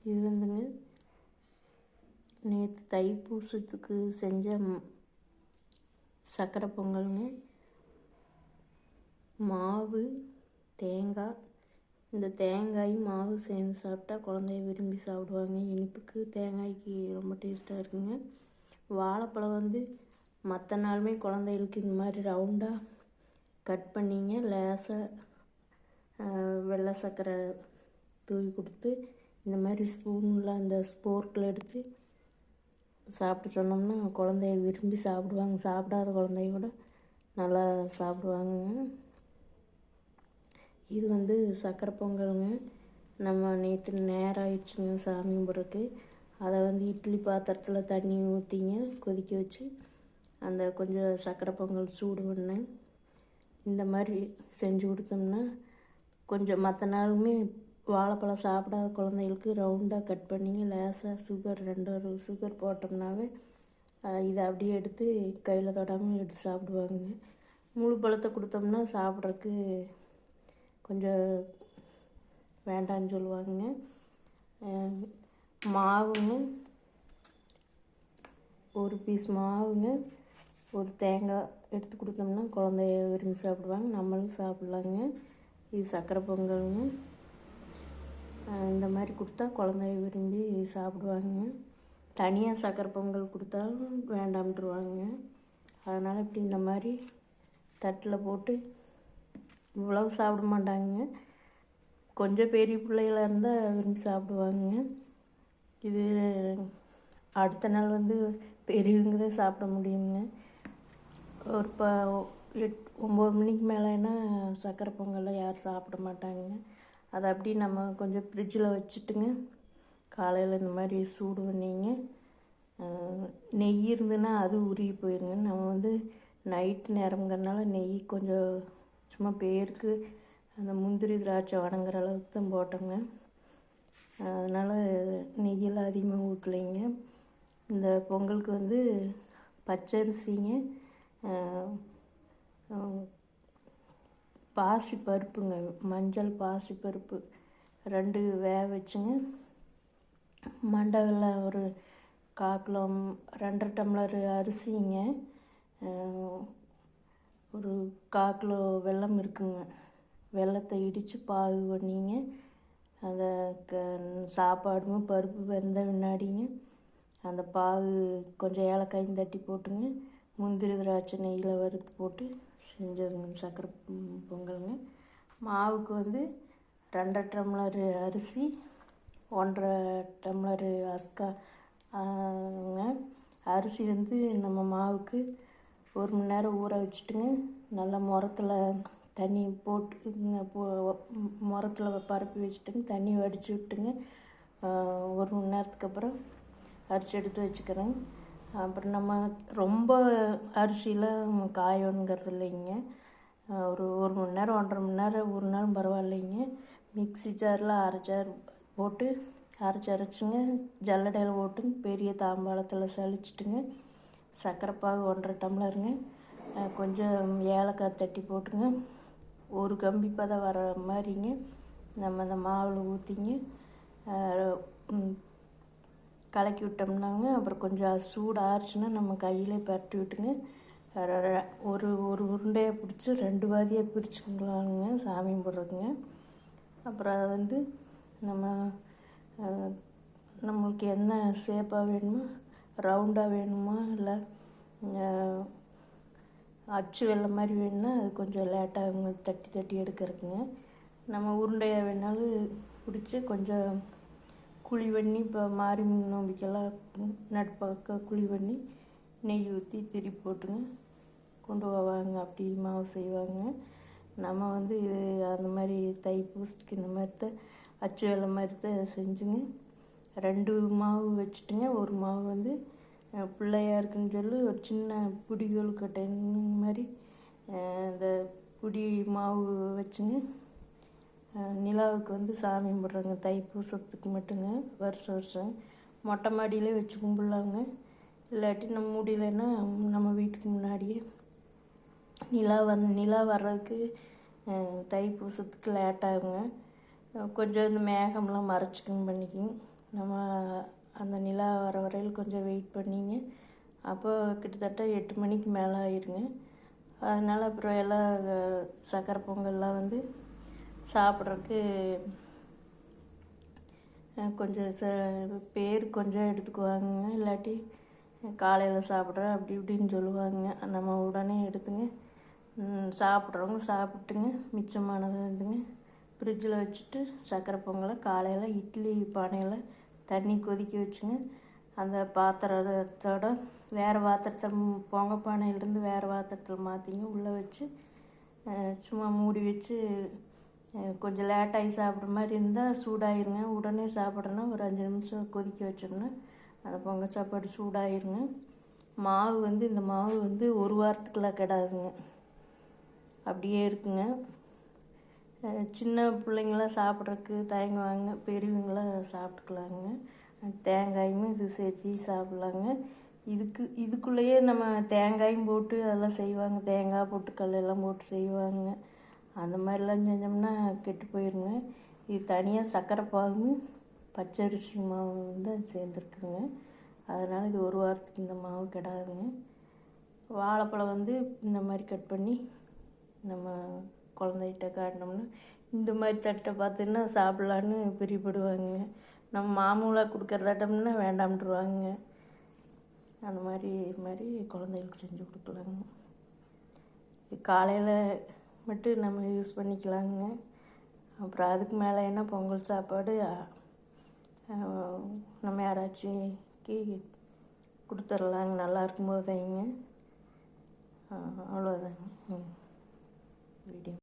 இது வந்துங்க நேற்று தைப்பூசத்துக்கு செஞ்ச சக்கரை பொங்கலுங்க. மாவு, தேங்காய், இந்த தேங்காயும் மாவு சேர்ந்து சாப்பிட்டா குழந்தைய விரும்பி சாப்பிடுவாங்க. இனிப்புக்கு தேங்காய்க்கு ரொம்ப டேஸ்ட்டாக இருக்குங்க. வாழைப்பழம் வந்து மற்ற நாளுமே குழந்தைகளுக்கு இந்த மாதிரி ரவுண்டாக கட் பண்ணிங்க லேசாக வெள்ளை சர்க்கரை தூவி கொடுத்து இந்த மாதிரி ஸ்பூனில் அந்த ஸ்போர்க்கில் எடுத்து சாப்பிட்டு சொன்னோம்னா குழந்தைய விரும்பி சாப்பிடுவாங்க. சாப்பிடாத குழந்தைய கூட நல்லா சாப்பிடுவாங்கங்க. இது வந்து சக்கரை பொங்கலுங்க. நம்ம நேற்று நேரம் ஆயிடுச்சுங்க சாமி கும்பிட்றதுக்கு. அதை வந்து இட்லி பாத்திரத்தில் தண்ணி ஊற்றிங்க கொதிக்க வச்சு அந்த கொஞ்சம் சக்கரை பொங்கல் சூடு பண்ணேன். இந்த மாதிரி செஞ்சு கொடுத்தோம்னா கொஞ்சம் மற்ற நாளுமே வாழைப்பழம் சாப்பிடாத குழந்தைகளுக்கு ரவுண்டாக கட் பண்ணிங்க லேசாக சுகர் 2 சுகர் போட்டோம்னாவே இதை அப்படியே எடுத்து கையில் தொடாமல் எடுத்து சாப்பிடுவாங்க. முழு பழத்தை கொடுத்தோம்னா சாப்பிட்றதுக்கு கொஞ்சம் வேண்டான்னு சொல்லுவாங்க. மாவுங்க, ஒரு பீஸ் மாவுங்க, ஒரு தேங்காய் எடுத்து கொடுத்தோம்னா குழந்தைய விரும்பி சாப்பிடுவாங்க, நம்மளும் சாப்பிட்லாங்க. இது சக்கரை பொங்கலுங்க. இந்த மாதிரி கொடுத்தா குழந்தைய விரும்பி சாப்பிடுவாங்க. தனியாக சக்கரை பொங்கல் கொடுத்தாலும் வேண்டாம்ட்டுருவாங்க. அதனால் இப்படி இந்த மாதிரி தட்டில் போட்டு இவ்வளவு சாப்பிட மாட்டாங்க. கொஞ்சம் பெரிய பிள்ளைகளாக இருந்தால் விரும்பி சாப்பிடுவாங்க. இது அடுத்த நாள் வந்து பெரியவங்க தான் சாப்பிட முடியுங்க. ஒரு 9 மணிக்கு மேலேனா சக்கரை பொங்கலில் யாரும் சாப்பிட மாட்டாங்க. அதை அப்படி நம்ம கொஞ்சம் ஃப்ரிட்ஜில் வச்சுட்டுங்க காலையில் இந்த மாதிரி சூடு பண்ணிங்க நெய் இருந்துன்னா அது உருகி போயிருங்க. நம்ம வந்து நைட் நேரங்கிறனால நெய் கொஞ்சம் சும்மா பேருக்கு அந்த முந்திரி திராட்சை வணங்குற அளவுக்கு தான் போட்டோங்க. அதனால் நெய்யெல்லாம் அதிகமாக ஊற்றலைங்க. இந்த பொங்கலுக்கு வந்து பச்சரிசிங்க, பாசி பருப்புங்க, மஞ்சள் பாசி பருப்பு 2 வேக வச்சுங்க. மண்டை வெல்லம் ஒரு 1/4 கிலோ, 2.5 டம்ளர் அரிசிங்க, ஒரு 1/4 கிலோ வெல்லம் இருக்குங்க. வெல்லத்தை இடித்து பாகு பண்ணிங்க அதை சாப்பாடும் பருப்பு வெந்த முன்னாடிங்க அந்த பாகு கொஞ்சம் ஏலக்காயும் தட்டி போட்டுங்க முந்திரி திராட்சை நெய்யில் வறுத்து போட்டு செஞ்சதுங்க சக்கரை பொங்கலுங்க. மாவுக்கு வந்து 2.5 டம்ளர் அரிசி, 1.5 டம்ளர் அரிசி வந்து நம்ம மாவுக்கு 1 மணி நேரம் ஊற வச்சுட்டுங்க நல்லா முறத்தில் தண்ணி போட்டு முறத்தில் பரப்பி வச்சுட்டுங்க தண்ணி வடித்து விட்டுங்க 1 மணி நேரத்துக்கு அப்புறம் அரிசி எடுத்து வச்சுக்கிறேங்க. அப்புறம் நம்ம ரொம்ப அரிசியில் காயணுங்கிறது இல்லைங்க. ஒரு 1 மணி நேரம் 1.5 மணி நேரம் ஊறினாலும் பரவாயில்லைங்க. மிக்ஸி ஜாரில் போட்டு அரைச்சிங்க ஜல்லடையில் போட்டுங்க பெரிய தாம்பாளத்தில் சளிச்சிட்டுங்க சர்க்கரை பாகு 1.5 டம்ளருங்க, கொஞ்சம் ஏலக்காய் தட்டி போட்டுங்க ஒரு கம்பி பதம் வர மாதிரிங்க நம்ம அந்த மாவில் ஊற்றிங்க கலக்கி விட்டோம்னாங்க. அப்புறம் கொஞ்சம் சூடு ஆறுச்சுன்னா நம்ம கையிலே பரட்டி விட்டுங்க ஒரு உருண்டையை பிடிச்சி 2 வாதியாக பிரிச்சுக்கலாங்க சாமி கும்பிட்றதுங்க. அப்புறம் அதை வந்து நம்மளுக்கு என்ன ஷேப்பாக வேணுமோ, ரவுண்டாக வேணுமா இல்லை அச்சு வெள்ளை மாதிரி வேணும்னா அது கொஞ்சம் லேட்டாக தட்டி தட்டி எடுக்கிறதுங்க. நம்ம உருண்டையாக வேணாலும் பிடிச்சி கொஞ்சம் குழி பண்ணி இப்போ மாரி நோம்பிக்கெல்லாம் நட்பக்கம் குழி பண்ணி நெய் ஊற்றி திருப்பி போட்டுங்க கொண்டு போவாங்க. அப்படி மாவு செய்வாங்க. நம்ம வந்து இது அந்த மாதிரி தைப்பூசத்துக்கு இந்த மாதிரி தான் அச்சு வெள்ளை மாதிரி தான் செஞ்சுங்க 2 மாவு வச்சுட்டுங்க. ஒரு மாவு வந்து பிள்ளையாருக்குன்னு சொல்லி ஒரு சின்ன புடி கொழுக்கட்டை மாதிரி இந்த புடி மாவு வச்சுங்க நிலாவுக்கு வந்து சாமி கும்பிட்றாங்க. தைப்பூசத்துக்கு மட்டுங்க வருஷம் மொட்டை மாடியிலே வச்சு கும்பிட்லாங்க. இல்லாட்டி நம்ம முடியலைன்னா நம்ம வீட்டுக்கு முன்னாடியே நிலா வர்றதுக்கு தைப்பூசத்துக்கு லேட்டாகுங்க. கொஞ்சம் இந்த மேகம்லாம் மறைச்சிக்குங்க பண்ணிக்குங்க. நம்ம அந்த நிலா வர வரையில் கொஞ்சம் வெயிட் பண்ணிங்க. அப்போ கிட்டத்தட்ட 8 மணிக்கு மேலே ஆயிருங்க. அதனால் அப்புறம் எல்லாம் சக்கரை பொங்கல்லாம் வந்து சாப்பிட்றதுக்கு கொஞ்சம் பேர் கொஞ்சம் எடுத்துக்குவாங்க. இல்லாட்டி காலையில் சாப்பிட்றேன் அப்படி இப்படின்னு சொல்லுவாங்க. நம்ம உடனே எடுத்துங்க சாப்பிட்றவங்க சாப்பிட்டுங்க, மிச்சமானதை வந்துங்க ஃப்ரிட்ஜில் வச்சுட்டு சக்கரை பொங்கலை காலையில் இட்லி பானையில் தண்ணி கொதிக்க வச்சுங்க, அந்த பாத்திரத்தோட வேறு பாத்திரத்தை பொங்கல் பானையிலேருந்து வேறு பாத்திரத்தில் மாற்றிங்க உள்ளே வச்சு சும்மா மூடி வச்சு கொஞ்சம் லேட்டாகி சாப்பிட்ற மாதிரி இருந்தால் சூடாயிருங்க. உடனே சாப்பிட்றேன்னா ஒரு 5 நிமிஷம் கொதிக்க வச்சோம்னா அந்த பொங்கல் சாப்பாடு சூடாயிருங்க. மாவு வந்து இந்த மாவு வந்து ஒரு வாரத்துக்குலாம் கெடாதுங்க, அப்படியே இருக்குங்க. சின்ன பிள்ளைங்களாம் சாப்பிட்றதுக்கு தயங்குவாங்க, பெரியவங்களாம் சாப்பிட்டுக்கலாங்க. தேங்காயும் இது சேர்த்தி சாப்பிட்லாங்க. இதுக்குள்ளேயே நம்ம தேங்காயும் போட்டு அதெல்லாம் செய்வாங்க, தேங்காய் பொட்டுக்கல்ல எல்லாம் போட்டு செய்வாங்க. அந்த மாதிரிலாம் செஞ்சோம்னா கெட்டு போயிருங்க. இது தனியாக சக்கரை பாகும் பச்சரிசி மாவு தான் சேர்ந்துருக்குங்க. அதனால் இது ஒரு வாரத்துக்கு இந்த மாவு கெடாதுங்க. வாழைப்பழம் வந்து இந்த மாதிரி கட் பண்ணி நம்ம குழந்தைகிட்ட காட்டினோம்னா இந்த மாதிரி தட்டை பார்த்துன்னா சாப்பிட்லான்னு பிரியப்படுவாங்க. நம்ம மாமூலாக கொடுக்குறதாட்டம்னா வேண்டாம்ன்றுவாங்க. அந்த மாதிரி குழந்தைகளுக்கு செஞ்சு கொடுக்கலாங்க. இது காலையில் மட்டும் நம்ம யூஸ் பண்ணிக்கலாங்க. அப்புறம் அதுக்கு மேலே என்ன பொங்கல் சாப்பாடு நம்ம யாராச்சும்க்கு கொடுத்துர்லாங்க நல்லா இருக்கும்போது. அவ்வளோதாங்க வீடியோ.